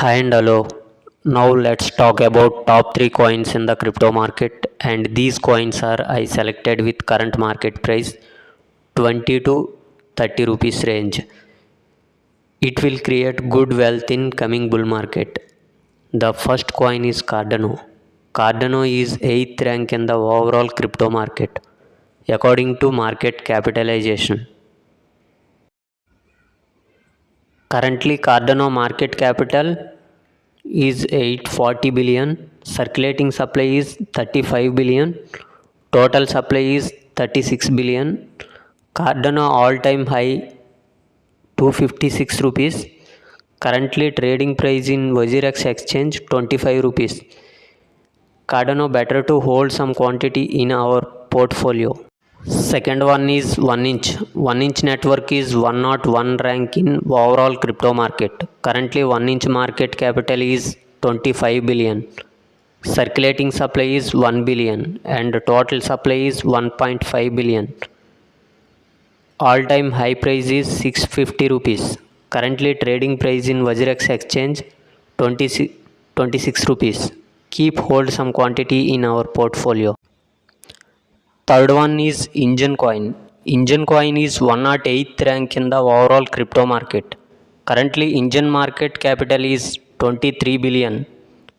Hi and hello. Now let's talk about top 3 coins in the crypto market, and these coins are I selected with current market price 20 to 30 rupees range. It will create good wealth in coming bull market. The first coin is Cardano. Cardano is 8th rank in the overall crypto market according to market capitalization. Currently Cardano market capital is 840 billion, circulating supply is 35 billion, total supply is 36 billion. Cardano all time high 256 rupees. Currently trading price in WazirX exchange 25 rupees. Cardano better to hold some quantity in our portfolio. Second one is 1 inch. 1 inch network is 101 rank in overall crypto market. Currently 1 inch market capital is 25 billion. Circulating supply is 1 billion and total supply is 1.5 billion. All time high price is 650 rupees. Currently trading price in WazirX exchange 26 rupees. Keep hold some quantity in our portfolio. Third one is enjin coin. Enjin coin is 108th rank in the overall crypto market. Currently enjin market capital is 23 billion.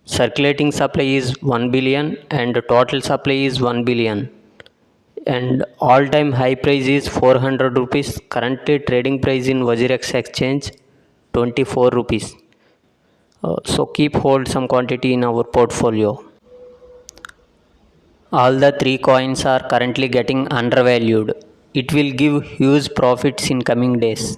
Circulating supply is 1 billion and total supply is 1 billion. And all time high price is 400 rupees. Currently trading price in WazirX exchange 24 rupees. So keep hold some quantity in our portfolio. All the three coins are currently getting undervalued. It will give huge profits in coming days.